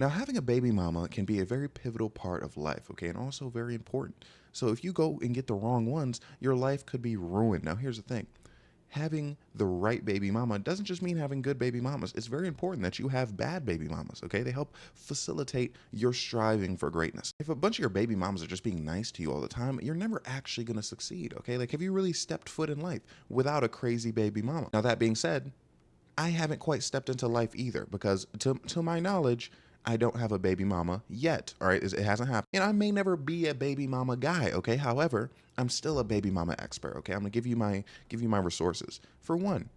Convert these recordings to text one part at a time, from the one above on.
Now, having a baby mama can be a very pivotal part of life, okay, and also very important. So if you go and get the wrong ones, your life could be ruined. Now, here's the thing. Having the right baby mama doesn't just mean having good baby mamas. It's very important that you have bad baby mamas, okay? They help facilitate your striving for greatness. If a bunch of your baby mamas are just being nice to you all the time, you're never actually going to succeed, okay? Like, have you really stepped foot in life without a crazy baby mama? Now, that being said, I haven't quite stepped into life either because, to my knowledge, I don't have a baby mama yet. All right, it hasn't happened, and I may never be a baby mama guy. Okay, however, I'm still a baby mama expert. Okay, I'm gonna give you my resources. For one,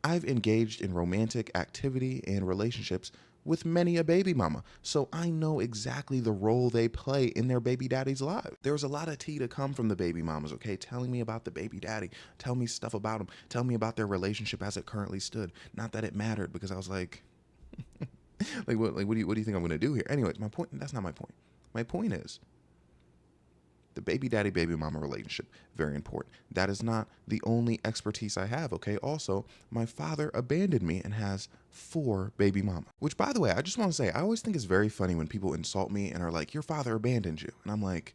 I've engaged in romantic activity and relationships with many a baby mama, so I know exactly the role they play in their baby daddy's lives. There was a lot of tea to come from the baby mamas, okay, telling me about the baby daddy, tell me stuff about them, tell me about their relationship as it currently stood. Not that it mattered because I was like, what do you think I'm gonna do here? Anyways, my point. That's not my point. My point is the baby daddy baby mama relationship, very important. That is not the only expertise I have, okay? Also, my father abandoned me and has 4 baby mama. Which, by the way, I just want to say, I always think it's very funny when people insult me and are like, your father abandoned you. And I'm like,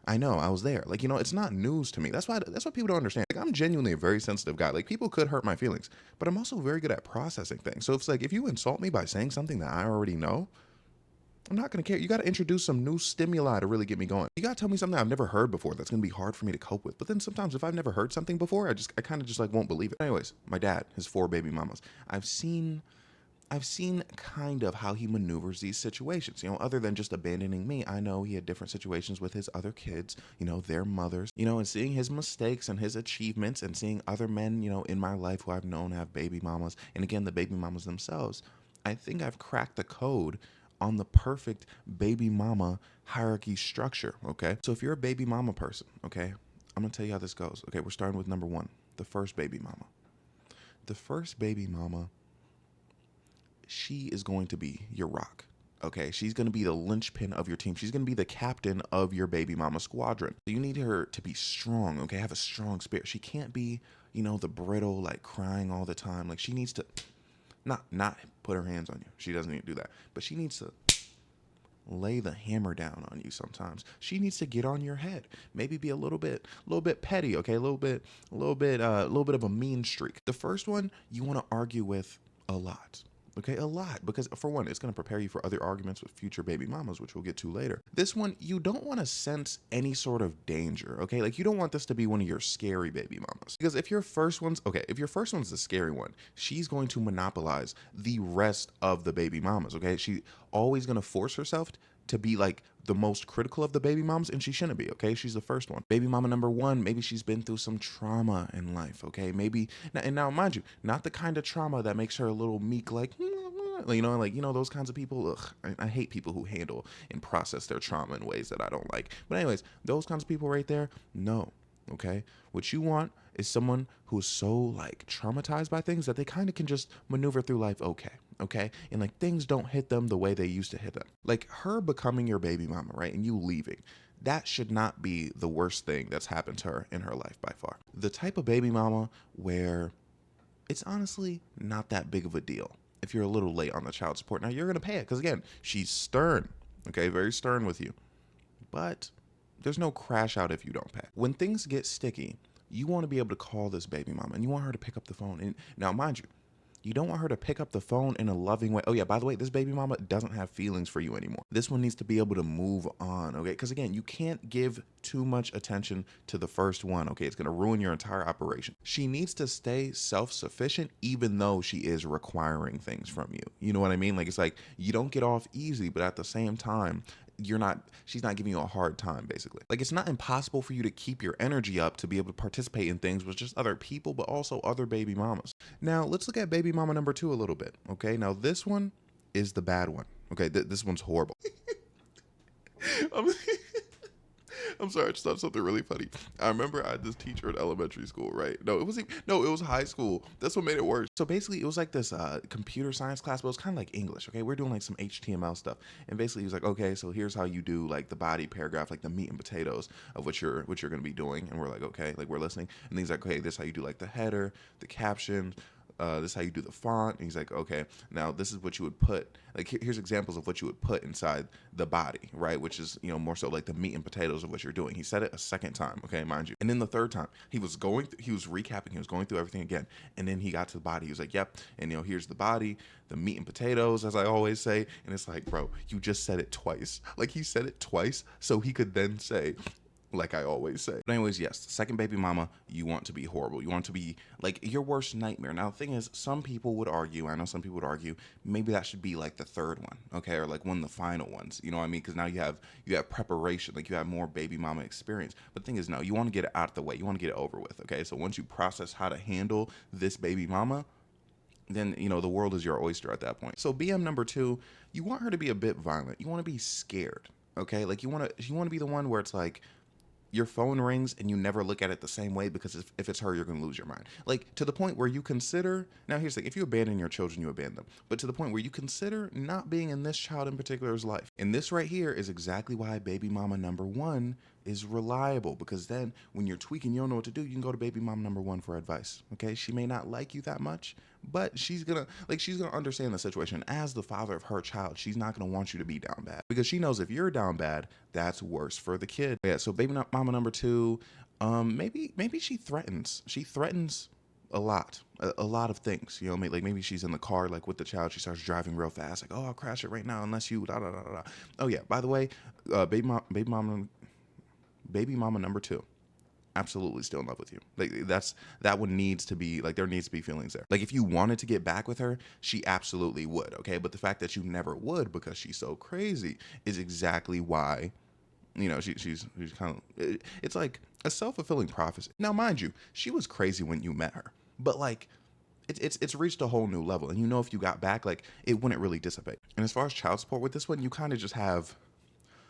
I know, I was there. Like, it's not news to me. That's what people don't understand. Like, I'm genuinely a very sensitive guy. Like, people could hurt my feelings, but I'm also very good at processing things. So it's like, if you insult me by saying something that I already know, I'm not going to care. You got to introduce some new stimuli to really get me going. You got to tell me something I've never heard before that's going to be hard for me to cope with. But then sometimes if I've never heard something before, I kind of just like won't believe it. Anyways, my dad, his 4 baby mamas. I've seen kind of how he maneuvers these situations. Other than just abandoning me, I know he had different situations with his other kids, their mothers, and seeing his mistakes and his achievements and seeing other men, in my life who I've known have baby mamas. And again, the baby mamas themselves. I think I've cracked the code on the perfect baby mama hierarchy structure, okay? So if you're a baby mama person, okay, I'm gonna tell you how this goes. Okay, we're starting with number 1, the first baby mama. The first baby mama, she is going to be your rock. Okay, she's going to be the linchpin of your team. She's going to be the captain of your baby mama squadron. You need her to be strong, okay? Have a strong spirit. She can't be, the brittle, like crying all the time. Like she needs to not put her hands on you. She doesn't need to do that. But she needs to lay the hammer down on you sometimes. She needs to get on your head. Maybe be a little bit petty, okay? A little bit of a mean streak. The first one you want to argue with a lot. Okay, a lot. Because for one, it's going to prepare you for other arguments with future baby mamas, which we'll get to later. This one, you don't want to sense any sort of danger, okay? Like you don't want this to be one of your scary baby mamas. Because if your first one's the scary one, she's going to monopolize the rest of the baby mamas, okay? She always going to force herself to be like the most critical of the baby moms, and she shouldn't be, okay? She's the first one. Baby mama number 1, maybe she's been through some trauma in life, okay? Maybe, and now mind you, not the kind of trauma that makes her a little meek, like, those kinds of people. Ugh, I hate people who handle and process their trauma in ways that I don't like. But anyways, those kinds of people right there, no, okay? What you want is someone who's so like traumatized by things that they kind of can just maneuver through life okay? And like things don't hit them the way they used to hit them. Like her becoming your baby mama, right? And you leaving. That should not be the worst thing that's happened to her in her life by far. The type of baby mama where it's honestly not that big of a deal if you're a little late on the child support. Now you're going to pay it because again, she's stern, okay? Very stern with you. But there's no crash out if you don't pay. When things get sticky, you want to be able to call this baby mama and you want her to pick up the phone. And now, mind you, you don't want her to pick up the phone in a loving way. Oh yeah, by the way, this baby mama doesn't have feelings for you anymore. This one needs to be able to move on, okay? Because again, you can't give too much attention to the first one, okay? It's going to ruin your entire operation. She needs to stay self-sufficient even though she is requiring things from you. You know what I mean? Like it's like you don't get off easy, but at the same time, she's not giving you a hard time, basically. Like it's not impossible for you to keep your energy up to be able to participate in things with just other people, but also other baby mamas. Now let's look at baby mama number 2 a little bit, okay? Now this one is the bad one, okay? This one's horrible. I'm, I'm sorry, I just thought something really funny. I remember I had this teacher in elementary school, right? It was high school. That's what made it worse. So basically, it was like this computer science class, but it was kind of like English, okay? We're doing like some HTML stuff, and basically he was like, okay, so here's how you do like the body paragraph, like the meat and potatoes of what you're gonna be doing, and we're like, okay, like we're listening, and he's like, okay, this is how you do like the header, the caption, this is how you do the font. And he's like, okay, now this is what you would put, like, here's examples of what you would put inside the body, right? Which is, more so like the meat and potatoes of what you're doing. He said it a second time, okay, mind you. And then the third time, he was recapping, he was going through everything again. And then he got to the body. He was like, yep. And, here's the body, the meat and potatoes, as I always say. And it's like, bro, you just said it twice. Like, he said it twice so he could then say, like I always say. But anyways, yes, the second baby mama, you want to be horrible. You want to be like your worst nightmare. Now, the thing is, some people would argue, I know some people would argue, maybe that should be like the third one, okay? Or like one of the final ones, you know what I mean? Because now you have preparation, like you have more baby mama experience. But the thing is, no, you want to get it out of the way. You want to get it over with, okay? So once you process how to handle this baby mama, then, the world is your oyster at that point. So BM number 2, you want her to be a bit violent. You want to be scared, okay? Like you want to be the one where it's like, your phone rings and you never look at it the same way, because if it's her, you're going to lose your mind. Like, to the point where you consider, now here's the thing, if you abandon your children, you abandon them, but to the point where you consider not being in this child in particular's life. And this right here is exactly why baby mama number 1 is reliable, because then when you're tweaking, you don't know what to do, you can go to baby mama number 1 for advice, okay? She may not like you that much, but she's gonna understand the situation. As the father of her child, she's not gonna want you to be down bad, because she knows if you're down bad, that's worse for the kid. Yeah, so baby mama number 2, maybe she threatens a lot of things, like maybe she's in the car, like with the child, she starts driving real fast, like, oh, I'll crash it right now unless you da da da da. Oh yeah, by the way, baby mama number 2, absolutely still in love with you. Like, that one needs to be, like, there needs to be feelings there. Like, if you wanted to get back with her, she absolutely would, okay? But the fact that you never would because she's so crazy is exactly why, she's kind of, it's like a self-fulfilling prophecy. Now, mind you, she was crazy when you met her, but like, it's reached a whole new level. And if you got back, like, it wouldn't really dissipate. And as far as child support with this one, you kind of just have,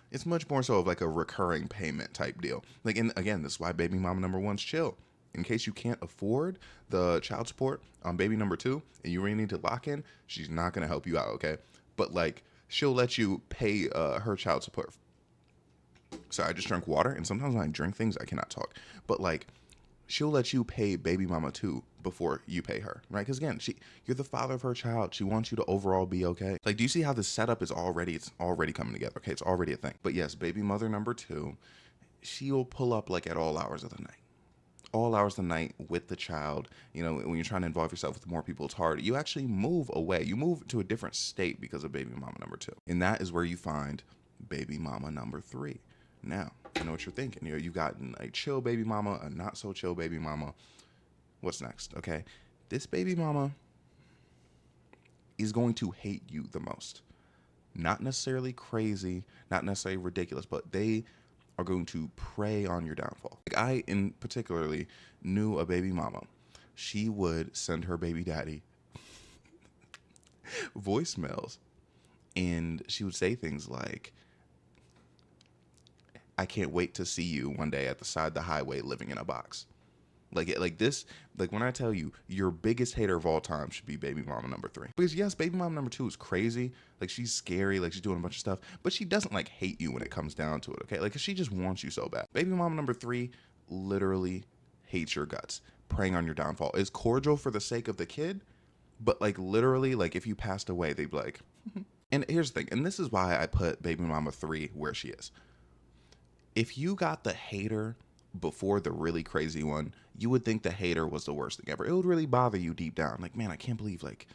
it's much more so of like a recurring payment type deal. Like, and again, this is why baby mama number 1's chill. In case you can't afford the child support on baby number 2 and you really need to lock in, she's not going to help you out, okay? But like, she'll let you pay her child support. Sorry, I just drank water, and sometimes when I drink things, I cannot talk. But like, she'll let you pay baby mama 2 before you pay her, right? Because again, you're the father of her child. She wants you to overall be okay. Like, do you see how the setup is it's already coming together? Okay, it's already a thing. But yes, baby mother number 2, she'll pull up like at all hours of the night. All hours of the night with the child. When you're trying to involve yourself with more people, it's hard. You actually move away. You move to a different state because of baby mama number 2. And that is where you find baby mama number 3. Now, I know what you're thinking. You've gotten a chill baby mama, a not so chill baby mama. What's next? Okay. This baby mama is going to hate you the most. Not necessarily crazy, not necessarily ridiculous, but they are going to prey on your downfall. Like, I, in particularly, knew a baby mama. She would send her baby daddy voicemails, and she would say things like, I can't wait to see you one day at the side of the highway living in a box. Like this, like when I tell you, your biggest hater of all time should be baby mama number 3. Because yes, baby mama number 2 is crazy. Like, she's scary, like she's doing a bunch of stuff, but she doesn't like hate you when it comes down to it, okay? Like, 'cause she just wants you so bad. Baby mama number 3 literally hates your guts, preying on your downfall. Is cordial for the sake of the kid, but like literally, like if you passed away, they'd be like, and here's the thing, and this is why I put baby mama 3 where she is. If you got the hater before the really crazy one, you would think the hater was the worst thing ever. It would really bother you deep down. Like, man, I can't believe, like,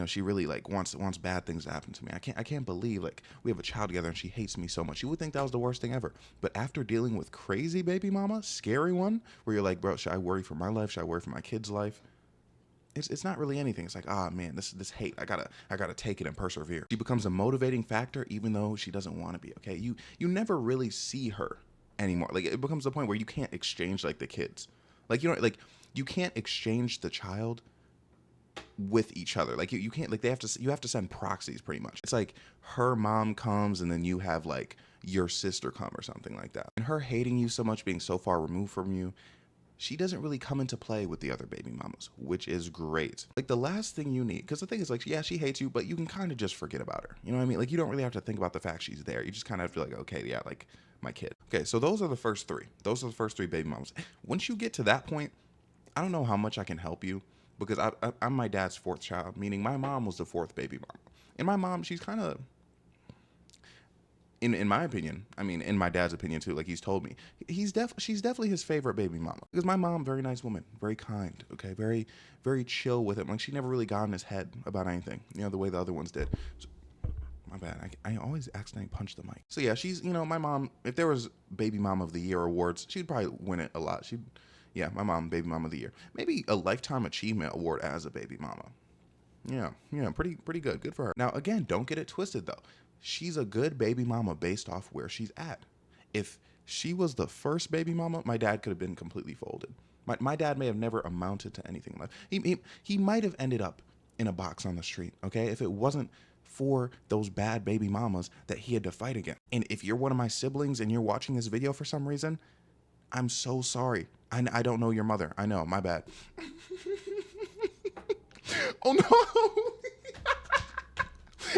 she really like wants bad things to happen to me. I can't believe, like, we have a child together and she hates me so much. You would think that was the worst thing ever. But after dealing with crazy baby mama, scary one, where you're like, bro, should I worry for my life? Should I worry for my kid's life? It's not really anything. It's like, man, this hate, I gotta take it and persevere. She becomes a motivating factor even though she doesn't want to be, okay? You never really see her anymore. Like, it becomes the point where you can't exchange like the kids. Like, like, you can't exchange the child with each other. Like, you can't, like, you have to send proxies pretty much. It's like her mom comes and then you have like your sister come or something like that. And her hating you so much, being so far removed from you, she doesn't really come into play with the other baby mamas, which is great. Like, the last thing you need, because the thing is, like, yeah, she hates you, but you can kind of just forget about her. You know what I mean? Like, you don't really have to think about the fact she's there. You just kind of have to be like, okay, yeah, like, my kid. Okay, so those are the first 3. Those are the first 3 baby mamas. Once you get to that point, I don't know how much I can help you, because I'm my dad's fourth child, meaning my mom was the fourth baby mama. And my mom, she's kind of, in my opinion, I mean, in my dad's opinion too, like he's told me, she's definitely his favorite baby mama. Because my mom, very nice woman, very kind, okay, very chill with him. Like she never really got in his head about anything, the way the other ones did. So, my bad. I always accidentally punch the mic. So yeah, she's, my mom, if there was baby mom of the year awards, she'd probably win it a lot. Yeah, my mom, baby mom of the year. Maybe a lifetime achievement award as a baby mama. Yeah, pretty good. Good for her. Now, again, don't get it twisted though. She's a good baby mama based off where she's at. If she was the first baby mama, my dad could have been completely folded. My dad may have never amounted to anything in life. He might have ended up in a box on the street, okay? If it wasn't for those bad baby mamas that he had to fight against. And if you're one of my siblings and you're watching this video for some reason, I'm so sorry. I don't know your mother. I know, my bad. Oh no.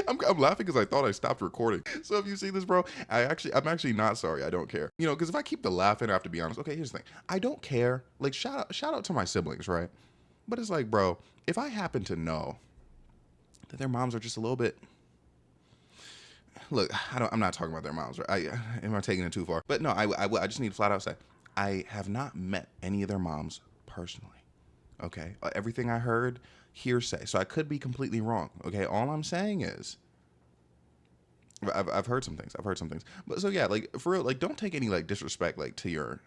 I'm laughing because I thought I stopped recording. So if you see this, bro, I'm actually not sorry. I don't care. Because if I keep the laughing, I have to be honest. Okay, here's the thing. I don't care. Like shout out to my siblings, right? But it's like, bro, if I happen to know that their moms are just a little bit, look, I'm not talking about their moms, right? Am I taking it too far? But no, I just need to flat out say, I have not met any of their moms personally. Okay, everything I heard, hearsay. So I could be completely wrong. Okay, all I'm saying is, I've heard some things. But so yeah, like for real, like don't take any like disrespect like to your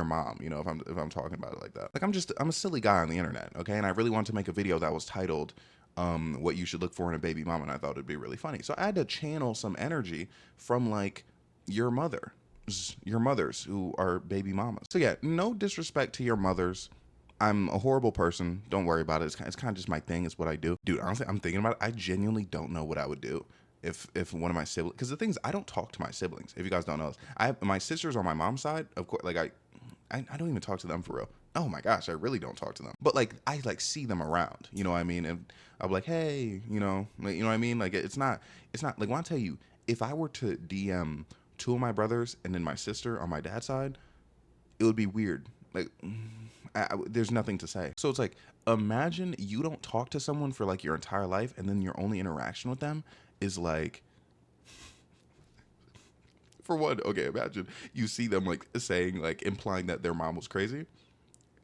mom. If I'm talking about it like that. Like I'm a silly guy on the internet. Okay, and I really wanted to make a video that was titled what you should look for in a baby mama, and I thought it'd be really funny. So I had to channel some energy from like your mothers who are baby mamas. So yeah, no disrespect to your mothers. I'm a horrible person. Don't worry about it. It's kind of just my thing. It's what I do. Dude, honestly, I'm thinking about it. I genuinely don't know what I would do if one of my siblings, because the thing is, I don't talk to my siblings. If you guys don't know this, I have my sisters on my mom's side. Of course, like I don't even talk to them for real. Oh my gosh, I really don't talk to them. But like I like see them around. You know what I mean? And I'm like, hey, like, you know what I mean? Like it's not like when I tell you, if I were to DM two of my brothers and then my sister on my dad's side, it would be weird. Like there's nothing to say. So it's like, imagine you don't talk to someone for like your entire life, and then your only interaction with them is like, for one, okay, imagine you see them like saying, like implying that their mom was crazy.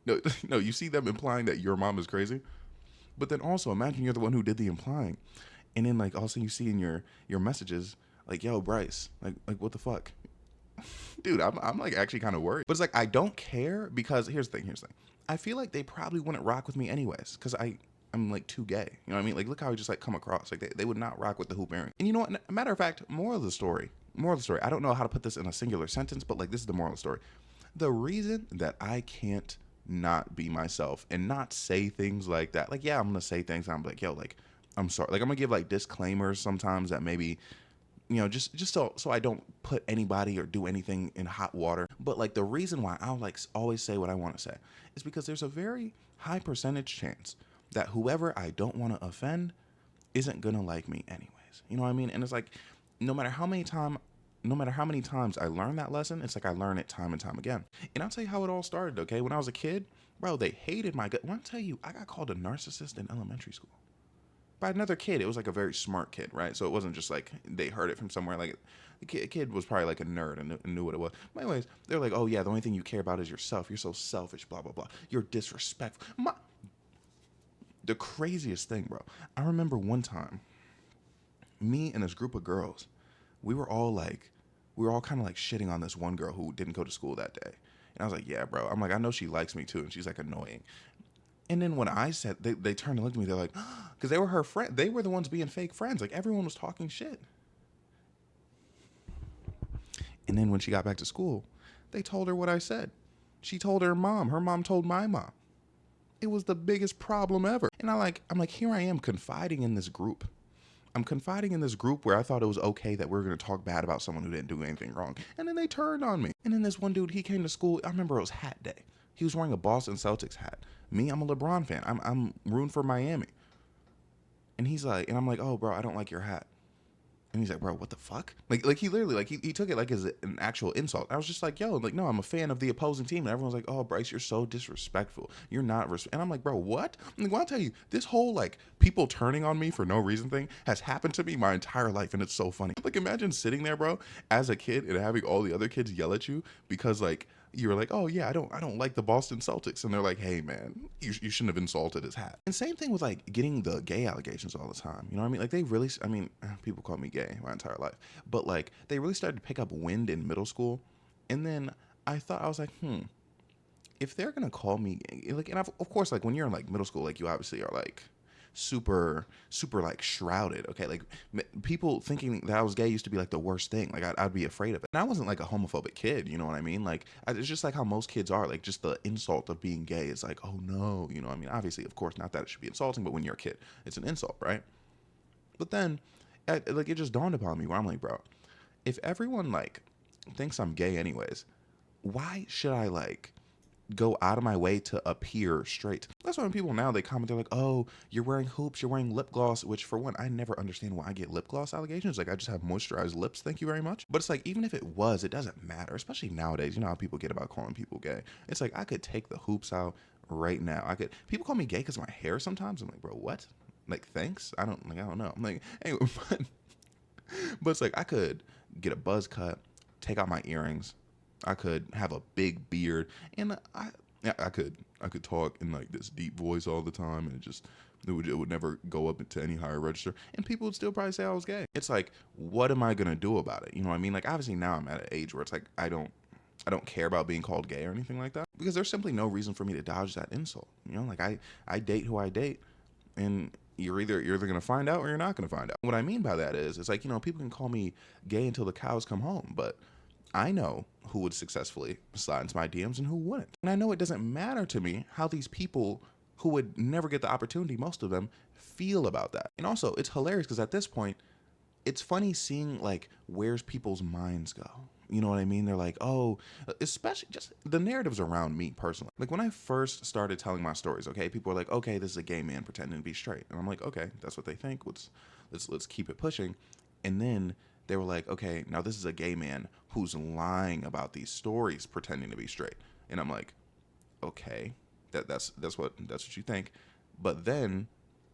No, no, you see them implying that your mom is crazy. But then also imagine you're the one who did the implying. And then like also you see in your messages, like, yo, Bryce, like what the fuck? Dude, I'm like actually kind of worried. But it's like I don't care, because here's the thing. I feel like they probably wouldn't rock with me anyways, because I'm like too gay. You know what I mean? Like look how I just like come across. Like they would not rock with the hoop earring. And you know what? Matter of fact, moral of the story. I don't know how to put this in a singular sentence, but like this is the moral of the story. The reason that I can't not be myself and not say things like that. Like, yeah, I'm gonna say things and I'm like, yo, like, I'm sorry. Like I'm gonna give like disclaimers sometimes that maybe, just so I don't put anybody or do anything in hot water. But like the reason why I'll like always say what I want to say is because there's a very high percentage chance that whoever I don't want to offend isn't gonna like me anyways. You know what I mean? And it's like, no matter how many times I learn that lesson, it's like I learn it time and time again. And I'll tell you how it all started, okay? When I was a kid, bro, they hated my gut. When I tell you, I got called a narcissist in elementary school by another kid. It was like a very smart kid, right? So it wasn't just like they heard it from somewhere. Like the kid was probably like a nerd and knew what it was. But anyways, they're like, oh yeah, the only thing you care about is yourself. You're so selfish, blah, blah, blah. You're disrespectful. The craziest thing, bro. I remember one time, me and this group of girls, we were all kind of like shitting on this one girl who didn't go to school that day. And I was like, yeah, bro. I'm like, I know she likes me too. And she's like annoying. And then when I said, they turned and looked at me, they're like, because they were her friend. They were the ones being fake friends. Like everyone was talking shit. And then when she got back to school, they told her what I said. She told her mom. Her mom told my mom. It was the biggest problem ever. And I'm like, here I am confiding in this group. I'm confiding in this group where I thought it was okay that we were going to talk bad about someone who didn't do anything wrong. And then they turned on me. And then this one dude, he came to school. I remember it was hat day. He was wearing a Boston Celtics hat. Me, I'm a LeBron fan. I'm rooting for Miami. And he's like, and I'm like, oh, bro, I don't like your hat. And he's like, bro, what the fuck? Like he literally, like, he took it like as an actual insult. I was just like, yo, like, no, I'm a fan of the opposing team. And everyone's like, oh, Bryce, you're so disrespectful. You're not, and I'm like, bro, what? I'm like, well, I'll tell you, this whole, like, people turning on me for no reason thing has happened to me my entire life. And it's so funny. Like, imagine sitting there, bro, as a kid and having all the other kids yell at you because, like, you were like, oh yeah, I don't like the Boston Celtics, and they're like, hey man, you shouldn't have insulted his hat. And same thing with like getting the gay allegations all the time. You know what I mean? Like they really, I mean, people call me gay my entire life, but like they really started to pick up wind in middle school, and then I was like, if they're gonna call me gay, like, and of course, like when you're in like middle school, like you obviously are like super like shrouded, okay, like people thinking that I was gay used to be like the worst thing. Like I'd be afraid of it, and I wasn't like a homophobic kid, you know what I mean? Like it's just like how most kids are, like just the insult of being gay is like, oh no, you know what I mean? Obviously, of course, not that it should be insulting, but when you're a kid it's an insult, right? But then like it just dawned upon me where I'm like, bro, if everyone like thinks I'm gay anyways, why should I like go out of my way to appear straight? That's why when people now they comment, they're like, oh, you're wearing hoops, you're wearing lip gloss, which for one, I never understand why I get lip gloss allegations. Like I just have moisturized lips, thank you very much. But it's like, even if it was, it doesn't matter, especially nowadays. You know how people get about calling people gay. It's like, I could take the hoops out right now. People call me gay because of my hair sometimes. I'm like, bro, what? Like, thanks? I don't know. I'm like, anyway, but it's like, I could get a buzz cut, take out my earrings, I could have a big beard, and I could talk in like this deep voice all the time, and it would never go up into any higher register, and people would still probably say I was gay. It's like, what am I gonna do about it? You know what I mean? Like obviously now I'm at an age where it's like I don't care about being called gay or anything like that, because there's simply no reason for me to dodge that insult. You know, like I date who I date, and you're either gonna find out or you're not gonna find out. What I mean by that is, it's like, you know, people can call me gay until the cows come home, but I know who would successfully slide into my DMs and who wouldn't. And I know it doesn't matter to me how these people who would never get the opportunity, most of them, feel about that. And also, it's hilarious because at this point, it's funny seeing like where's people's minds go. You know what I mean? They're like, oh, especially just the narratives around me personally. Like when I first started telling my stories, okay, people were like, okay, this is a gay man pretending to be straight. And I'm like, okay, that's what they think. Let's keep it pushing. And then they were like, okay, now this is a gay man who's lying about these stories pretending to be straight. And I'm like, okay, that's what you think. But then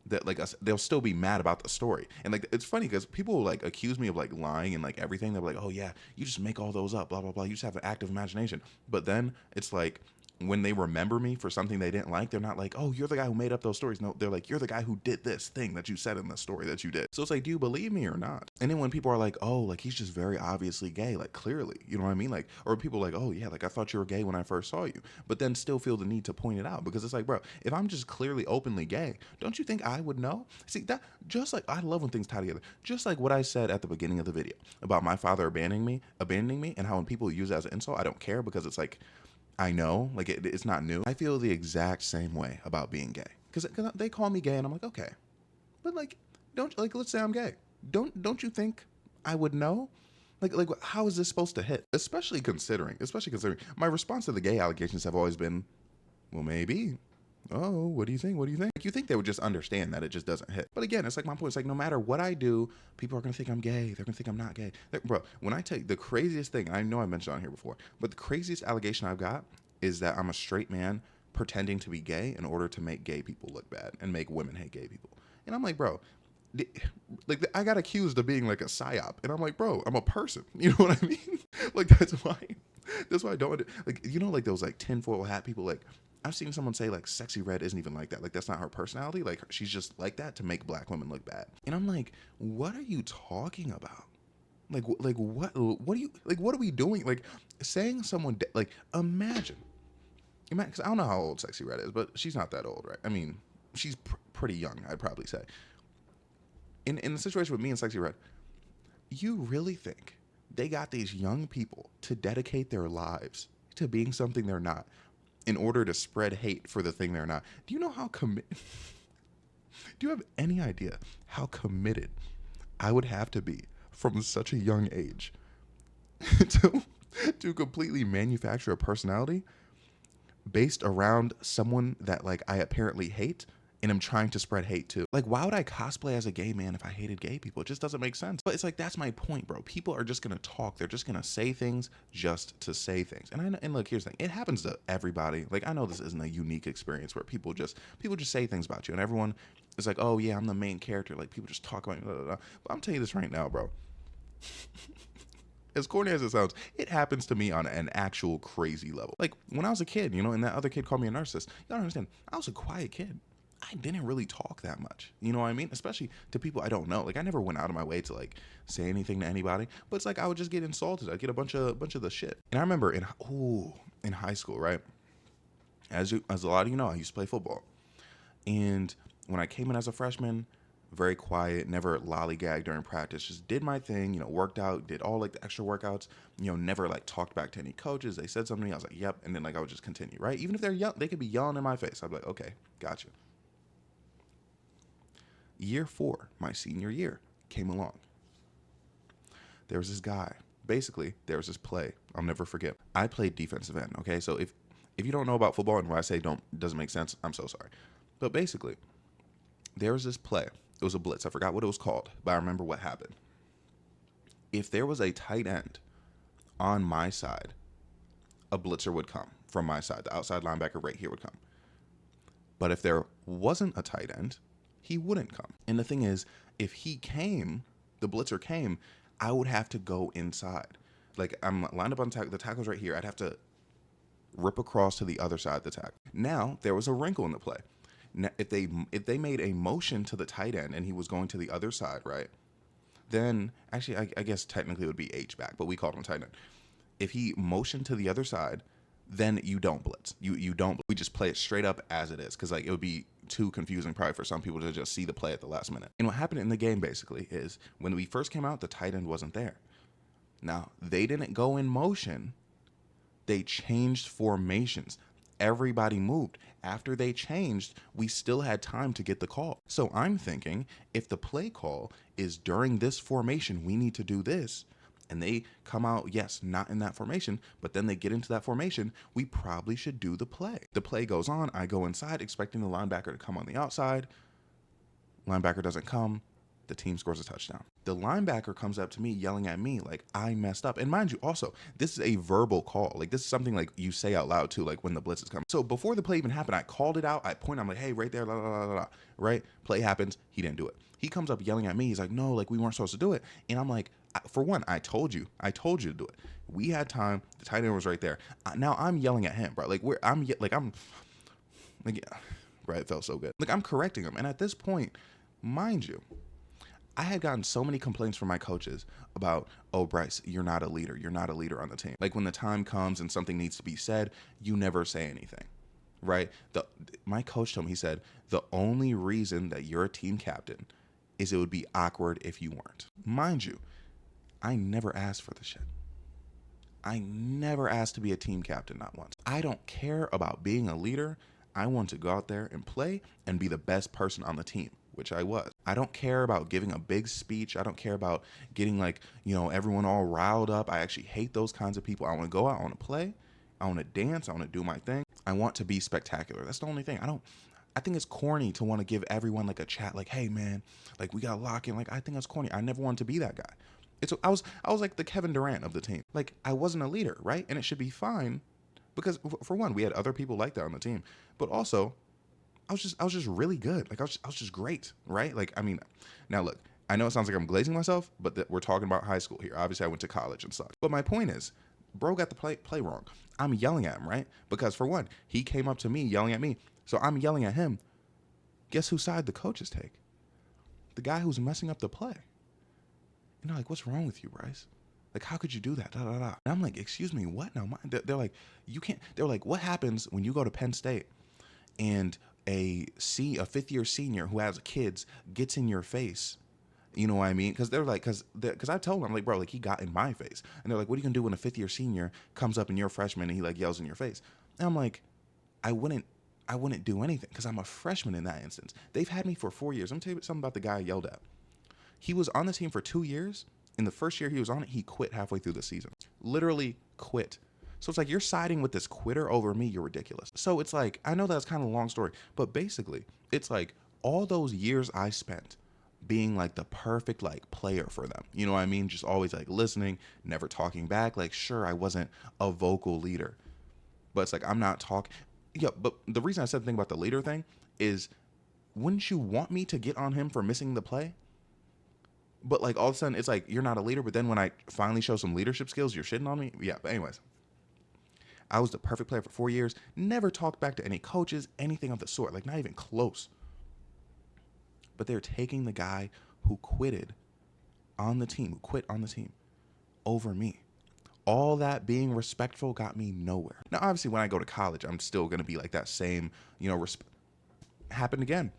that like they'll still be mad about the story. And like it's funny because people will like accuse me of like lying and like everything. They're like, oh yeah, you just make all those up, blah blah blah, you just have an active imagination. But then it's like when they remember me for something they didn't like, they're not like, oh, you're the guy who made up those stories. No, they're like, you're the guy who did this thing that you said in the story that you did. So it's like, do you believe me or not? And then when people are like, oh, like he's just very obviously gay, like clearly, you know what I mean? Like, or people like, oh yeah, like I thought you were gay when I first saw you, but then still feel the need to point it out because it's like, bro, if I'm just clearly openly gay, don't you think I would know? See, that just like, I love when things tie together. Just like what I said at the beginning of the video about my father abandoning me, and how when people use it as an insult, I don't care because it's like, I know, like it's not new. I feel the exact same way about being gay because they call me gay and I'm like, okay, but like, don't, like, let's say I'm gay. Don't you think I would know? Like how is this supposed to hit? Especially considering my response to the gay allegations have always been, well, maybe. Oh, what do you think? What do you think? Like, you think they would just understand that it just doesn't hit. But again, it's like my point. It's like no matter what I do, people are going to think I'm gay. They're going to think I'm not gay. Like, bro, when I tell you the craziest thing, I know I mentioned on here before, but the craziest allegation I've got is that I'm a straight man pretending to be gay in order to make gay people look bad and make women hate gay people. And I'm like, bro, like I got accused of being like a psyop. And I'm like, bro, I'm a person. You know what I mean? Like, that's why I don't, like, you know, like those like tinfoil hat people, like, I've seen someone say like Sexy Red isn't even like that. Like that's not her personality. Like she's just like that to make black women look bad. And I'm like, what are you talking about? Like what do you, like, what are we doing? Like saying someone, like imagine, because I don't know how old Sexy Red is, but she's not that old, right? I mean, she's pretty young, I'd probably say. In the situation with me and Sexy Red, you really think they got these young people to dedicate their lives to being something they're not in order to spread hate for the thing they're not? Do you know how committed? Do you have any idea how committed I would have to be from such a young age to completely manufacture a personality based around someone that like I apparently hate and I'm trying to spread hate too. Like, why would I cosplay as a gay man if I hated gay people? It just doesn't make sense. But it's like, that's my point, bro. People are just gonna talk. They're just gonna say things just to say things. And look, here's the thing. It happens to everybody. Like, I know this isn't a unique experience where people just say things about you, and everyone is like, oh yeah, I'm the main character. Like, people just talk about me. Blah, blah, blah. But I'm telling you this right now, bro. As corny as it sounds, it happens to me on an actual crazy level. Like, when I was a kid, and that other kid called me a narcissist, you don't understand. I was a quiet kid. I didn't really talk that much. You know what I mean? Especially to people I don't know. Like, I never went out of my way to like say anything to anybody. But it's like I would just get insulted. I'd get a bunch of the shit. And I remember in high school, right? As a lot of you know, I used to play football. And when I came in as a freshman, very quiet, never lollygagged during practice, just did my thing, worked out, did all like the extra workouts, never like talked back to any coaches. They said something to me, I was like, yep. And then like I would just continue, right? Even if they're young, they could be yelling in my face. I'd be like, okay, gotcha. Year 4, my senior year, came along. There was this guy. Basically, there was this play I'll never forget. I played defensive end, okay? So if you don't know about football and what I say doesn't make sense, I'm so sorry. But basically, there was this play. It was a blitz. I forgot what it was called, but I remember what happened. If there was a tight end on my side, a blitzer would come from my side. The outside linebacker right here would come. But if there wasn't a tight end, he wouldn't come. And the thing is, if he came, the blitzer came, I would have to go inside. Like, I'm lined up on the tackle's right here. I'd have to rip across to the other side of the tackle. Now, there was a wrinkle in the play. Now, if they made a motion to the tight end and he was going to the other side, right? Then, actually, I guess technically it would be H-back, but we called him tight end. If he motioned to the other side, then you don't blitz. You don't. We just play it straight up as it is, because like it would be too confusing probably for some people to just see the play at the last minute. And what happened in the game basically is when we first came out, the tight end wasn't there. Now, they didn't go in motion. They changed formations. Everybody moved. After they changed, we still had time to get the call. So I'm thinking, if the play call is during this formation, we need to do this, and they come out, yes, not in that formation, but then they get into that formation, we probably should do the play. The play goes on. I go inside expecting the linebacker to come on the outside. Linebacker doesn't come. The team scores a touchdown. The linebacker comes up to me yelling at me like I messed up. And mind you, also, this is a verbal call. Like, this is something like you say out loud too, like when the blitz is coming. So before the play even happened, I called it out. I point, I'm like, hey, right there, la, la, la, la, la. Right? Play happens. He didn't do it. He comes up yelling at me. He's like, no, like we weren't supposed to do it. And I'm like, for one, I told you to do it. We had time. The tight end was right there. Now I'm yelling at him, bro. Like right, it felt so good. Like, I'm correcting him. And at this point, mind you, I had gotten so many complaints from my coaches about, oh, Bryce, you're not a leader. You're not a leader on the team. Like, when the time comes and something needs to be said, you never say anything, right? My coach told me, he said, the only reason that you're a team captain is it would be awkward if you weren't. Mind you, I never asked for the shit. I never asked to be a team captain, not once. I don't care about being a leader. I want to go out there and play and be the best person on the team, which I was. I don't care about giving a big speech. I don't care about getting like, everyone all riled up. I actually hate those kinds of people. I want to go out, I want to play, I want to dance, I want to do my thing. I want to be spectacular. That's the only thing. I think it's corny to want to give everyone like a chat, like, hey man, like we got to lock in. Like, I think that's corny. I never wanted to be that guy. I was like the Kevin Durant of the team. Like, I wasn't a leader, right? And it should be fine because for one, we had other people like that on the team, but also I was just really good. Like, I was just great, right? Like, I mean, now look, I know it sounds like I'm glazing myself, but we're talking about high school here. Obviously, I went to college and sucked. But my point is, bro got the play wrong. I'm yelling at him, right? Because for one, he came up to me yelling at me, so I'm yelling at him. Guess whose side the coaches take? The guy who's messing up the play. And they're like, what's wrong with you, Bryce? Like, how could you do that? Da, da, da. And I'm like, excuse me, what? Now, they're like, you can't. They're like, what happens when you go to Penn State and a fifth-year senior who has kids gets in your face? You know what I mean? Because they're like, because I told them, I'm like, bro, like, he got in my face. And they're like, what are you gonna do when a fifth-year senior comes up and you're a freshman and he like yells in your face? And I'm like, I wouldn't do anything because I'm a freshman in that instance. They've had me for 4 years. I'm gonna tell you something about the guy I yelled at. He was on the team for 2 years. In the first year he was on it, he quit halfway through the season. Literally quit. So it's like you're siding with this quitter over me. You're ridiculous. So it's like, I know that's kind of a long story, but basically it's like all those years I spent being like the perfect like player for them. You know what I mean? Just always like listening, never talking back. Like, sure, I wasn't a vocal leader, but it's like I'm not talking. Yeah, but the reason I said the thing about the leader thing is, wouldn't you want me to get on him for missing the play? But like all of a sudden it's like you're not a leader, but then when I finally show some leadership skills, you're shitting on me. Yeah, but anyways, I was the perfect player for 4 years, never talked back to any coaches, anything of the sort, like not even close. But they're taking the guy who quit on the team over me. All that being respectful got me nowhere. Now, obviously, when I go to college, I'm still going to be like that same, happened again.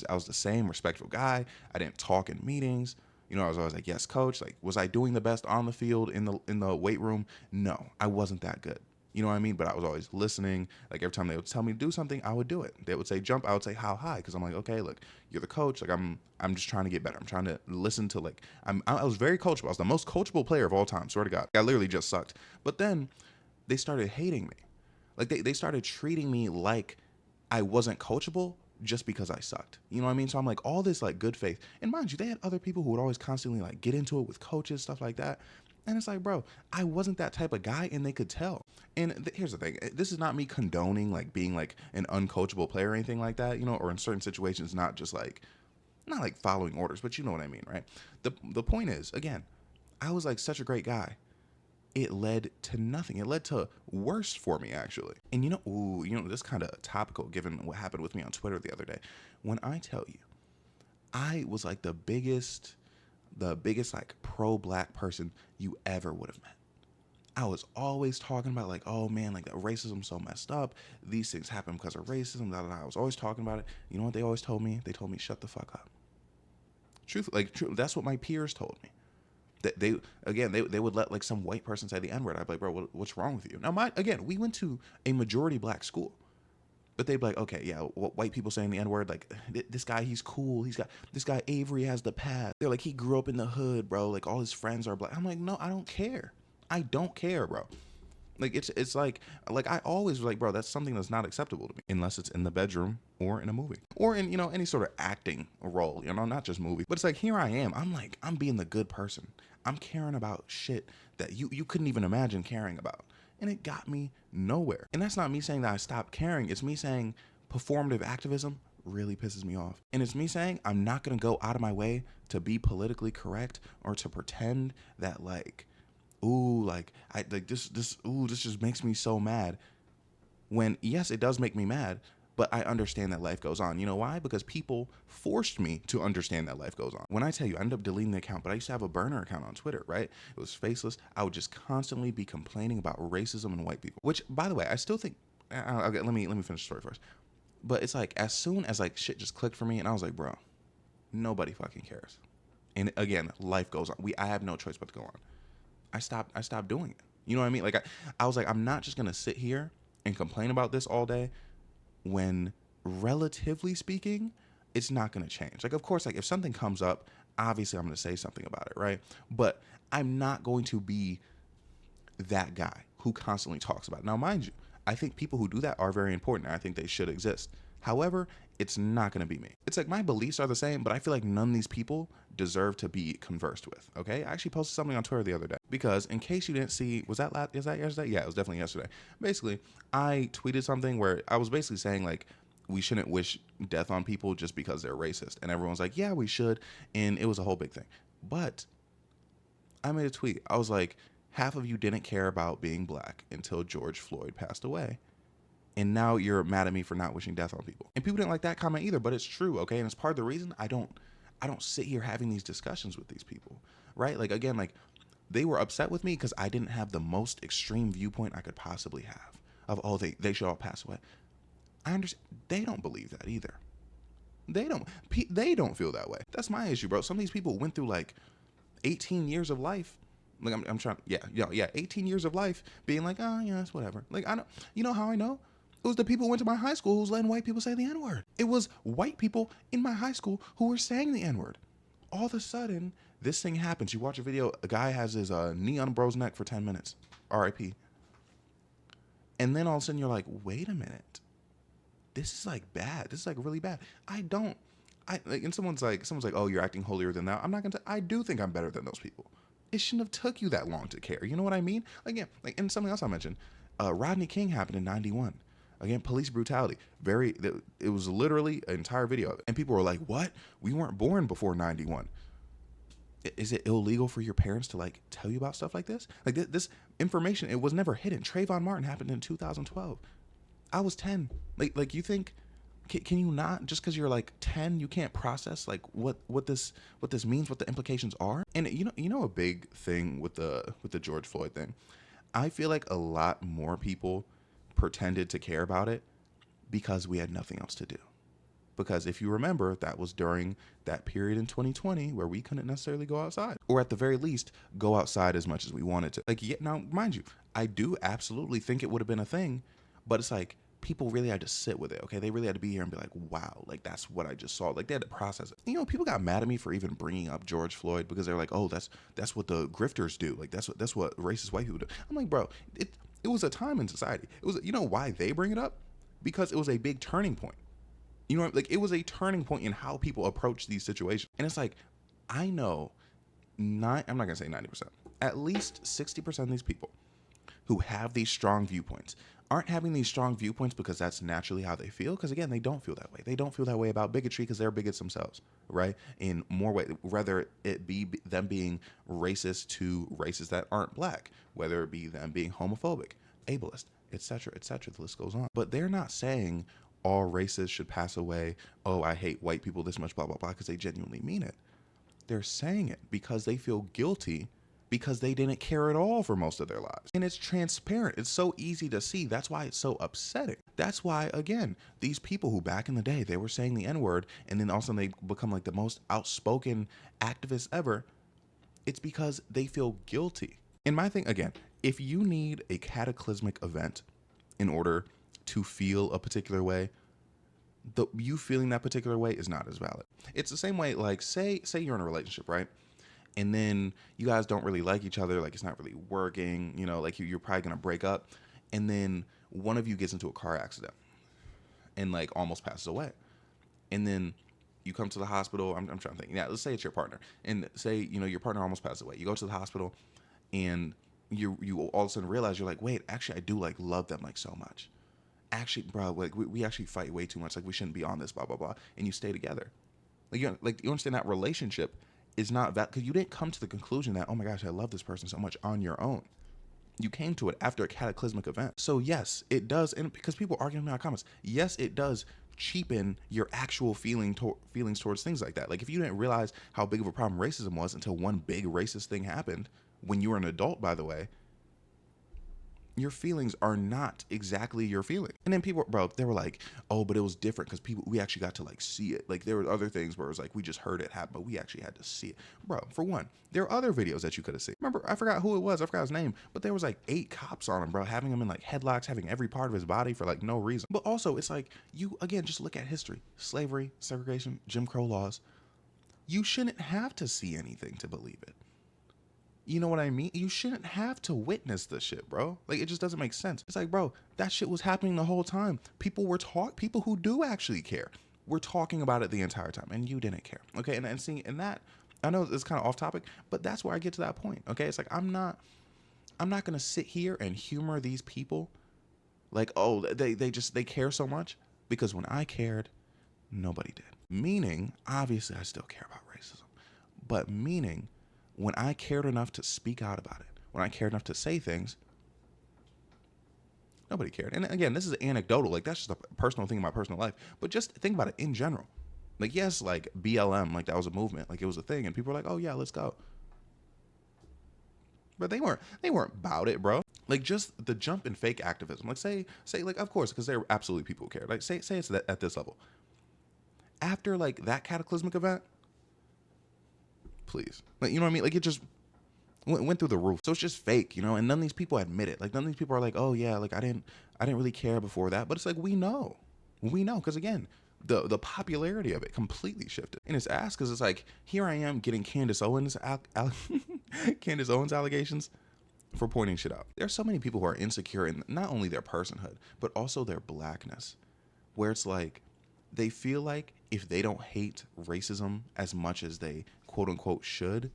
I was the same respectful guy. I didn't talk in meetings. I was always like, yes, coach. Like, was I doing the best on the field in the weight room? No, I wasn't that good. You know what I mean? But I was always listening. Like every time they would tell me to do something, I would do it. They would say jump, I would say how high, because I'm like, okay, look, you're the coach. Like I'm just trying to get better. I'm trying to listen to like I was very coachable. I was the most coachable player of all time. Swear to God, I literally just sucked. But then they started hating me. Like they started treating me like I wasn't coachable just because I sucked. You know what I mean? So I'm like all this like good faith. And mind you, they had other people who would always constantly like get into it with coaches, stuff like that. And it's like, bro, I wasn't that type of guy, and they could tell. And here's the thing. This is not me condoning like being like an uncoachable player or anything like that, or in certain situations, not like following orders, but you know what I mean, right? The point is, again, I was like such a great guy. It led to nothing. It led to worse for me, actually. And this kind of topical given what happened with me on Twitter the other day. When I tell you, I was like the biggest like pro-black person you ever would have met. I was always talking about like, oh man, like that racism's so messed up. These things happen because of racism. Blah, blah, blah. I was always talking about it. You know what they always told me? They told me, shut the fuck up. Truth, that's what my peers told me. That they would let like some white person say the N-word. I'd be like, bro, what's wrong with you? Now, we went to a majority black school. But they'd be like, okay, yeah, white people saying the N-word, like, this guy, he's cool. This guy, Avery, has the past. They're like, he grew up in the hood, bro. Like, all his friends are black. I'm like, no, I don't care. I don't care, bro. Like, it's like I always was like, bro, that's something that's not acceptable to me unless it's in the bedroom or in a movie or in, any sort of acting role, not just movie. But it's like, here I am. I'm being the good person. I'm caring about shit that you couldn't even imagine caring about. And it got me nowhere. And that's not me saying that I stopped caring. It's me saying performative activism really pisses me off. And it's me saying I'm not going to go out of my way to be politically correct or to pretend that like, ooh, like I like this just makes me so mad. When yes, it does make me mad, but I understand that life goes on. You know why? Because people forced me to understand that life goes on. When I tell you, I ended up deleting the account, but I used to have a burner account on Twitter, right? It was faceless. I would just constantly be complaining about racism and white people, which, by the way, I still think, okay, let me finish the story first. But it's like, as soon as like shit just clicked for me, and I was like, bro, nobody fucking cares. And again, life goes on. I have no choice but to go on. I stopped doing it. You know what I mean? Like I was like, I'm not just gonna sit here and complain about this all day when, relatively speaking, it's not going to change. Like, of course, like if something comes up, obviously I'm going to say something about it, right? But I'm not going to be that guy who constantly talks about it. Now, mind you, I think people who do that are very important, and I think they should exist. However, it's not going to be me. It's like my beliefs are the same, but I feel like none of these people deserve to be conversed with, okay? I actually posted something on Twitter the other day because, in case you didn't see, is that yesterday? Yeah, it was definitely yesterday. Basically, I tweeted something where I was basically saying, like, we shouldn't wish death on people just because they're racist. And everyone's like, yeah, we should. And it was a whole big thing. But I made a tweet. I was like, half of you didn't care about being black until George Floyd passed away. And now you're mad at me for not wishing death on people. And people didn't like that comment either, but it's true, okay? And it's part of the reason I don't sit here having these discussions with these people, right? Like, again, like, they were upset with me because I didn't have the most extreme viewpoint I could possibly have of, oh, they should all pass away. I understand. They don't believe that either. They don't feel that way. That's my issue, bro. Some of these people went through like 18 years of life. Like I'm trying, yeah, 18 years of life being like, oh yeah, it's whatever. Like I don't, you know how I know? It was the people who went to my high school who was letting white people say the N-word. It was white people in my high school who were saying the N-word. All of a sudden, this thing happens. You watch a video, a guy has his knee on a bro's neck for 10 minutes. R.I.P. And then all of a sudden you're like, wait a minute, this is like bad. This is like really bad. And someone's like, oh, you're acting holier than thou. I'm not gonna. I do think I'm better than those people. It shouldn't have took you that long to care. You know what I mean? Again, like, and something else I mentioned, Rodney King happened in '91. Again, police brutality. It was literally an entire video of it, and people were like, "What? We weren't born before '91." Is it illegal for your parents to like tell you about stuff like this? Like this information, it was never hidden. Trayvon Martin happened in 2012. I was 10. Like you think, can you not, just because you're like 10, you can't process like what this means, what the implications are? And you know a big thing with the George Floyd thing, I feel like a lot more people pretended to care about it because we had nothing else to do. Because if you remember, that was during that period in 2020 where we couldn't necessarily go outside, or at the very least go outside as much as we wanted to. Like, yeah, now mind you, I do absolutely think it would have been a thing, but it's like people really had to sit with it. Okay, they really had to be here and be like, wow, like that's what I just saw. Like they had to process it. You know, people got mad at me for even bringing up George Floyd because they're like, oh, that's what the grifters do. Like that's what racist white people do. I'm like, bro, it was a time in society. It was, you know why they bring it up? Because it was a big turning point. You know, like it was a turning point in how people approach these situations. And it's like, I know, I'm not going to say 90%, at least 60% of these people who have these strong viewpoints aren't having these strong viewpoints because that's naturally how they feel. Because again, they don't feel that way. They don't feel that way about bigotry because they're bigots themselves, right? In more ways, whether it be them being racist to races that aren't black, whether it be them being homophobic, ableist, etc., etc. The list goes on. But they're not saying all races should pass away. Oh, I hate white people this much, blah, blah, blah, because they genuinely mean it. They're saying it because they feel guilty because they didn't care at all for most of their lives. And it's transparent. It's so easy to see. That's why it's so upsetting. That's why, again, these people who back in the day, they were saying the N-word and then all of a sudden they become like the most outspoken activists ever. It's because they feel guilty. And my thing, again, if you need a cataclysmic event in order to feel a particular way, you feeling that particular way is not as valid. It's the same way, like say you're in a relationship, right? And then you guys don't really like each other, like it's not really working, you know, like you're probably gonna break up, and then one of you gets into a car accident and like almost passes away, and then you come to the hospital. I'm trying to think. Yeah, let's say it's your partner, and say your partner almost passed away. You go to the hospital, and you all of a sudden realize you're like, wait, actually I do like love them like so much. Actually, bro, like we actually fight way too much. Like we shouldn't be on this, blah blah blah. And you stay together. Like you understand that relationship is not that, because you didn't come to the conclusion that, oh my gosh, I love this person so much on your own. You came to it after a cataclysmic event. So yes, it does, and because people argue in my comments, yes, it does cheapen your actual feelings towards things like that. Like if you didn't realize how big of a problem racism was until one big racist thing happened when you were an adult, by the way, your feelings are not exactly your feeling. And then people, bro, they were like, oh, but it was different because we actually got to like see it. Like there were other things where it was like, we just heard it happen, but we actually had to see it. Bro, for one, there are other videos that you could have seen. Remember, I forgot who it was. I forgot his name, but there was like 8 cops on him, bro, having him in like headlocks, having every part of his body for like no reason. But also it's like, you, again, just look at history, slavery, segregation, Jim Crow laws. You shouldn't have to see anything to believe it. You know what I mean? You shouldn't have to witness this shit, bro. Like, it just doesn't make sense. It's like, bro, that shit was happening the whole time. People who do actually care were talking about it the entire time, and you didn't care. Okay, and seeing, and that, I know it's kind of off topic, but that's where I get to that point. Okay, it's like I'm not gonna sit here and humor these people, like, oh, they care so much, because when I cared, nobody did. Meaning, obviously, I still care about racism, but meaning, when I cared enough to speak out about it, when I cared enough to say things, nobody cared. And again, this is anecdotal. Like, that's just a personal thing in my personal life. But just think about it in general. Like, yes, like BLM, like that was a movement. Like, it was a thing. And people were like, oh, yeah, let's go. But they weren't about it, bro. Like, just the jump in fake activism. Like, say, like, of course, because there are absolutely people who care. Like, say it's at this level. After, like, that cataclysmic event, please. Like, you know what I mean? Like, it just went through the roof. So it's just fake, and none of these people admit it. Like, none of these people are like, oh yeah, like I didn't really care before that. But it's like, we know, because again, the popularity of it completely shifted. And it's ass because it's like, here I am getting Candace Owens allegations, for pointing shit out. There's so many people who are insecure in not only their personhood, but also their blackness, where it's like they feel like if they don't hate racism as much as they quote unquote should,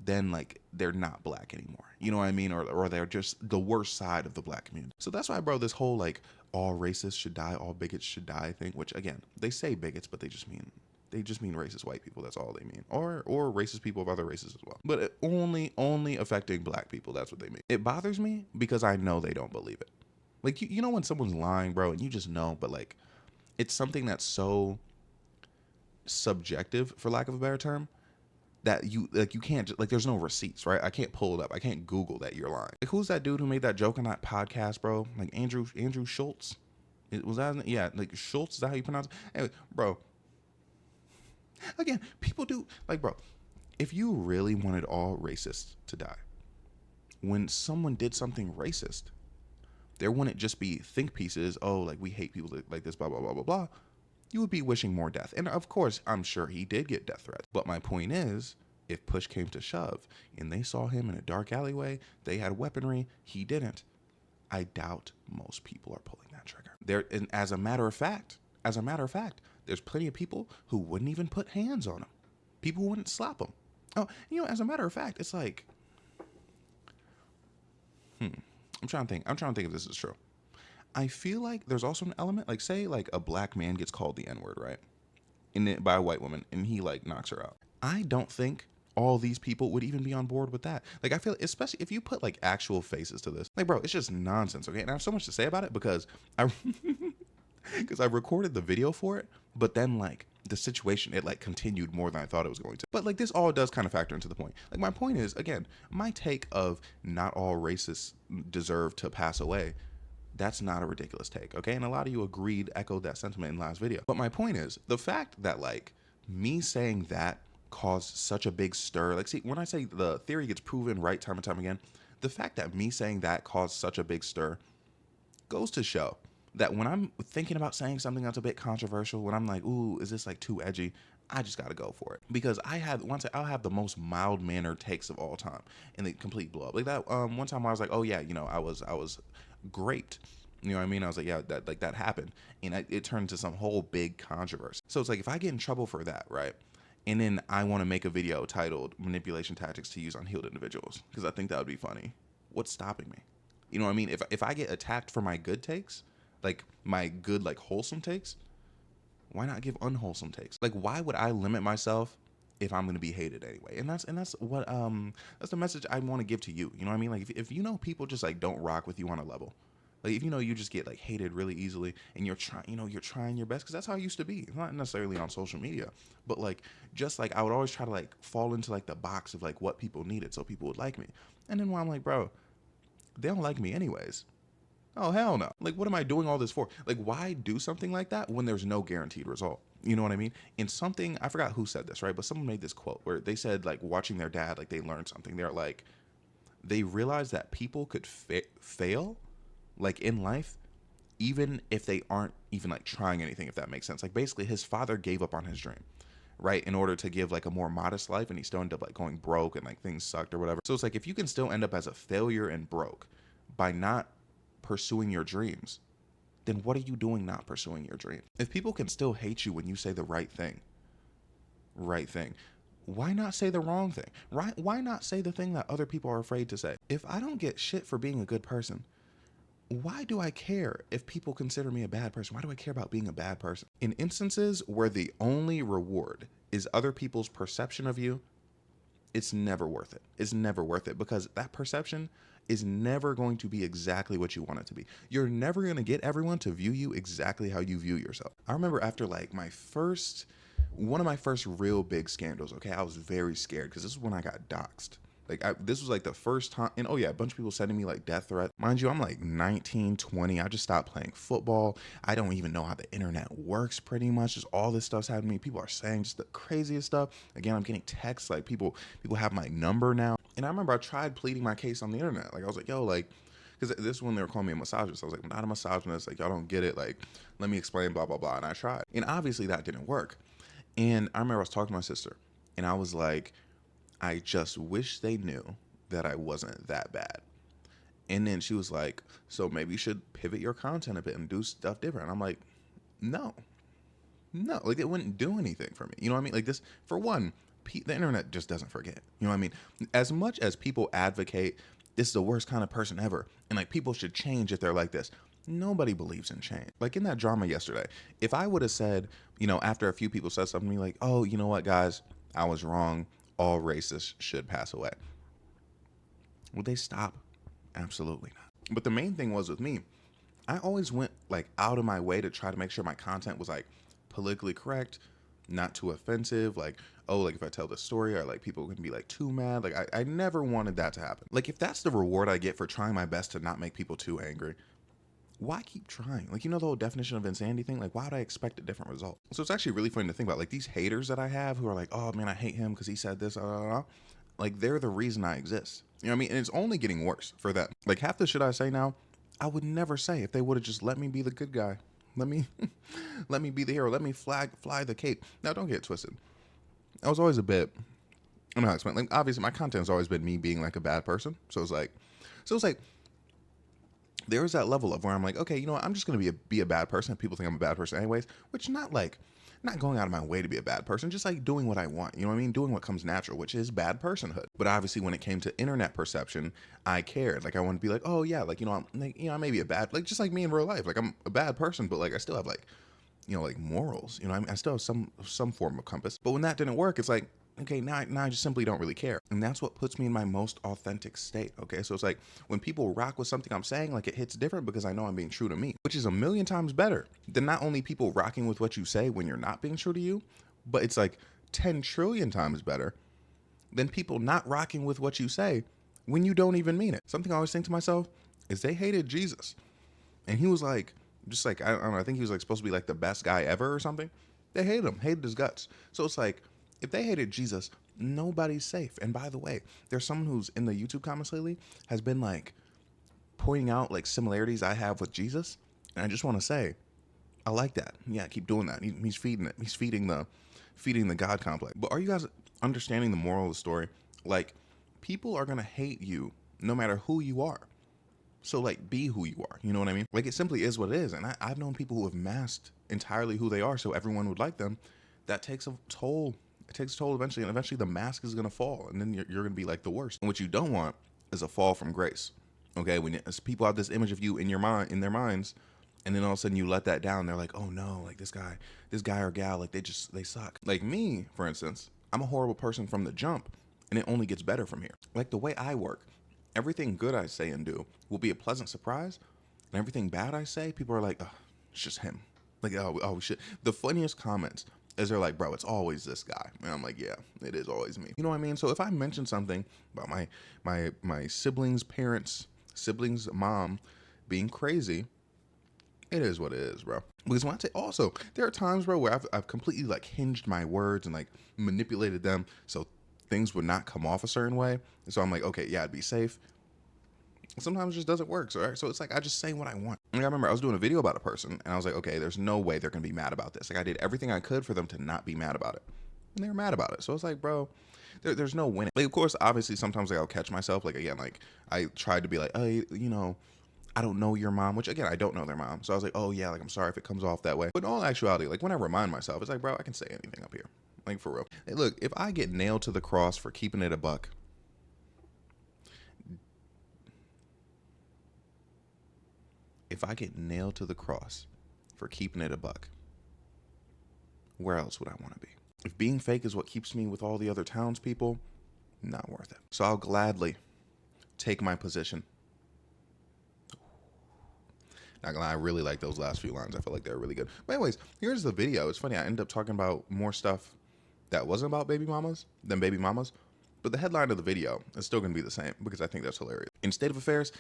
then like they're not black anymore. You know what I mean? Or they're just the worst side of the black community. So that's why, bro, this whole like all racists should die, all bigots should die thing, which again, they say bigots, but they just mean racist white people. That's all they mean. Or racist people of other races as well. But it only affecting black people. That's what they mean. It bothers me because I know they don't believe it. Like you know when someone's lying, bro, and you just know, but like it's something that's so subjective, for lack of a better term, that you can't just, like there's no receipts, right? I can't pull it up. I can't Google that you're lying. Like who's that dude who made that joke on that podcast, bro? Like Andrew Schultz. Was that, yeah, like Schultz, is that how you pronounce it? Anyway, bro. Again, people do like, bro, if you really wanted all racists to die, when someone did something racist, there wouldn't just be think pieces, oh, like we hate people like this, blah, blah, blah, blah, blah. You would be wishing more death. And of course, I'm sure he did get death threats. But my point is, if push came to shove and they saw him in a dark alleyway, they had weaponry, he didn't, I doubt most people are pulling that trigger. And as a matter of fact, there's plenty of people who wouldn't even put hands on him. People who wouldn't slap him. Oh, you know, as a matter of fact, it's like, I'm trying to think if this is true. I feel like there's also an element, like say like a black man gets called the N-word, right? By a white woman, and he like knocks her out. I don't think all these people would even be on board with that. Like I feel, especially if you put like actual faces to this, like bro, it's just nonsense, okay? And I have so much to say about it because I recorded the video for it, but then like the situation, it like continued more than I thought it was going to. But like this all does kind of factor into the point. Like my point is, again, my take of not all racists deserve to pass away, that's not a ridiculous take, okay? And a lot of you echoed that sentiment in the last video. But my point is, the fact that like me saying that caused such a big stir, like see, when I say the theory gets proven right time and time again, the fact that me saying that caused such a big stir goes to show that when I'm thinking about saying something that's a bit controversial, when I'm like, ooh, is this like too edgy? I just gotta go for it, because I'll have the most mild mannered takes of all time, and they complete blow up. Like that one time I was like, oh yeah, you know, I was graped. You know what I mean? I was like, yeah, that happened, and it turned into some whole big controversy. So it's like if I get in trouble for that, right? And then I want to make a video titled "Manipulation Tactics to Use on Healed Individuals" because I think that would be funny. What's stopping me? You know what I mean? If I get attacked for my good takes, like my good like wholesome takes, why not give unwholesome takes? Like why would I limit myself if I'm going to be hated anyway? And that's what that's the message I want to give to you. You know what I mean? Like if you know people just like don't rock with you on a level, like if you know you just get like hated really easily, and you're trying your best, because that's how I used to be. It's not necessarily on social media, but like just like I would always try to like fall into like the box of like what people needed so people would like me. And then when I'm like, bro, they don't like me anyways. Oh, hell no. Like, what am I doing all this for? Like, why do something like that when there's no guaranteed result? You know what I mean? In something, I forgot who said this, right? But someone made this quote where they said, like, watching their dad, like, they learned something. They're like, they realized that people could fail, like, in life, even if they aren't even, like, trying anything, if that makes sense. Like, basically, his father gave up on his dream, right, in order to give, like, a more modest life, and he still ended up, like, going broke, and, like, things sucked or whatever. So it's like, if you can still end up as a failure and broke by not pursuing your dreams, then what are you doing not pursuing your dream? If people can still hate you when you say the right thing, why not say the wrong thing? Right? Why not say the thing that other people are afraid to say? If I don't get shit for being a good person, why do I care if people consider me a bad person? Why do I care about being a bad person? In instances where the only reward is other people's perception of you, it's never worth it. It's never worth it, because that perception is never going to be exactly what you want it to be. You're never going to get everyone to view you exactly how you view yourself. I remember after like one of my first real big scandals, okay, I was very scared because this is when I got doxxed. Like this was like the first time, and oh yeah, a bunch of people sending me like death threats. Mind you, I'm like 19, 20. I just stopped playing football. I don't even know how the internet works pretty much. Just all this stuff's happening to me. People are saying just the craziest stuff. Again, I'm getting texts, like people have my number now. And I remember I tried pleading my case on the internet. Like I was like, yo, like, because this is when they were calling me a misogynist. I was like, I'm not a misogynist. Like, y'all don't get it. Like, let me explain, blah, blah, blah. And I tried. And obviously that didn't work. And I remember I was talking to my sister, and I was like, I just wish they knew that I wasn't that bad. And then she was like, so maybe you should pivot your content a bit and do stuff different. And I'm like, no, no, like it wouldn't do anything for me. You know what I mean? Like this, for one, the internet just doesn't forget. You know what I mean? As much as people advocate, this is the worst kind of person ever, and like people should change if they're like this. Nobody believes in change. Like in that drama yesterday, if I would have said, after a few people said something to me like, oh, you know what, guys, I was wrong. All racists should pass away. Would they stop? Absolutely not. But the main thing was with me, I always went like out of my way to try to make sure my content was like politically correct, not too offensive. Like, oh, like if I tell the story, or like people can be like too mad. Like I never wanted that to happen. Like if that's the reward I get for trying my best to not make people too angry, why keep trying? Like, the whole definition of insanity thing, like why would I expect a different result? So it's actually really funny to think about, like these haters that I have who are like, oh man, I hate him because he said this, like they're the reason I exist. You know what I mean? And it's only getting worse for them. Like half the shit I say now, I would never say if they would have just let me be the good guy. Let me let me be the hero. Let me fly the cape. Now don't get it twisted. I was always a bit, I don't know how to explain. Like obviously my content has always been me being like a bad person. So it's like there was that level of where I'm like, okay, you know what? I'm just gonna be a bad person. People think I'm a bad person anyways, which not going out of my way to be a bad person, just like doing what I want. You know what I mean? Doing what comes natural, which is bad personhood. But obviously when it came to internet perception, I cared. Like I wanted to be like, oh yeah, like, I'm like, I may be a bad, like just like me in real life. Like I'm a bad person, but like I still have like, like morals. I mean, I still have some form of compass. But when that didn't work, it's like, okay, now I just simply don't really care. And that's what puts me in my most authentic state. Okay. So it's like when people rock with something I'm saying, like it hits different because I know I'm being true to me, which is a million times better than not only people rocking with what you say when you're not being true to you, but it's like 10 trillion times better than people not rocking with what you say when you don't even mean it. Something I always think to myself is they hated Jesus. And he was like, just like, I don't know, I think he was like supposed to be like the best guy ever or something. They hated him, hated his guts. So it's like, if they hated Jesus, nobody's safe. And by the way, there's someone who's in the YouTube comments lately has been like pointing out like similarities I have with Jesus. And I just want to say, I like that. Yeah, keep doing that. He's feeding it. He's feeding the God complex. But are you guys understanding the moral of the story? Like, people are gonna hate you no matter who you are. So like be who you are, you know what I mean? Like it simply is what it is. And I've known people who have masked entirely who they are so everyone would like them. That takes a toll. It takes a toll eventually, and eventually the mask is gonna fall, and then you're gonna be like the worst. And what you don't want is a fall from grace. Okay, as people have this image of you in in their minds, and then all of a sudden you let that down. They're like, oh no, like this guy or gal, like they suck. Like me, for instance, I'm a horrible person from the jump, and it only gets better from here. Like the way I work, everything good I say and do will be a pleasant surprise, and everything bad I say, people are like, oh, it's just him. Like, oh shit. The funniest comments is they're like, bro, it's always this guy. And I'm like, yeah, it is always me. You know what I mean? So if I mention something about my siblings' mom being crazy, it is what it is, bro. Because when I say also, there are times, bro, where I've completely like hinged my words and like manipulated them so things would not come off a certain way. And so I'm like, okay, yeah, I'd be safe. Sometimes it just doesn't work. So it's like I just say what I want. Like I remember I was doing a video about a person and I was like, okay, there's no way they're gonna be mad about this. Like I did everything I could for them to not be mad about it. And they were mad about it. So it's like, bro, there's no winning. Like of course, obviously sometimes like I'll catch myself. Like again, like I tried to be like, hey, I don't know your mom, which again, I don't know their mom. So I was like, oh yeah, like I'm sorry if it comes off that way. But in all actuality, like when I remind myself, it's like, bro, I can say anything up here. Like for real. Hey, look, if I get nailed to the cross for keeping it a buck, if I get nailed to the cross for keeping it a buck, where else would I want to be? If being fake is what keeps me with all the other townspeople, not worth it. So I'll gladly take my position. Not gonna lie, I really like those last few lines. I feel like they're really good. But anyways, here's the video. It's funny, I ended up talking about more stuff that wasn't about baby mamas than baby mamas. But the headline of the video is still gonna be the same because I think that's hilarious. In state of affairs,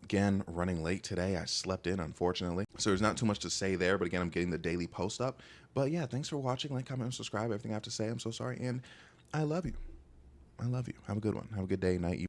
again, running late today. I slept in, unfortunately. So there's not too much to say there, but again, I'm getting the daily post up. But yeah, thanks for watching. Like, comment, and subscribe. Everything I have to say, I'm so sorry. And I love you. I love you. Have a good one. Have a good day, night,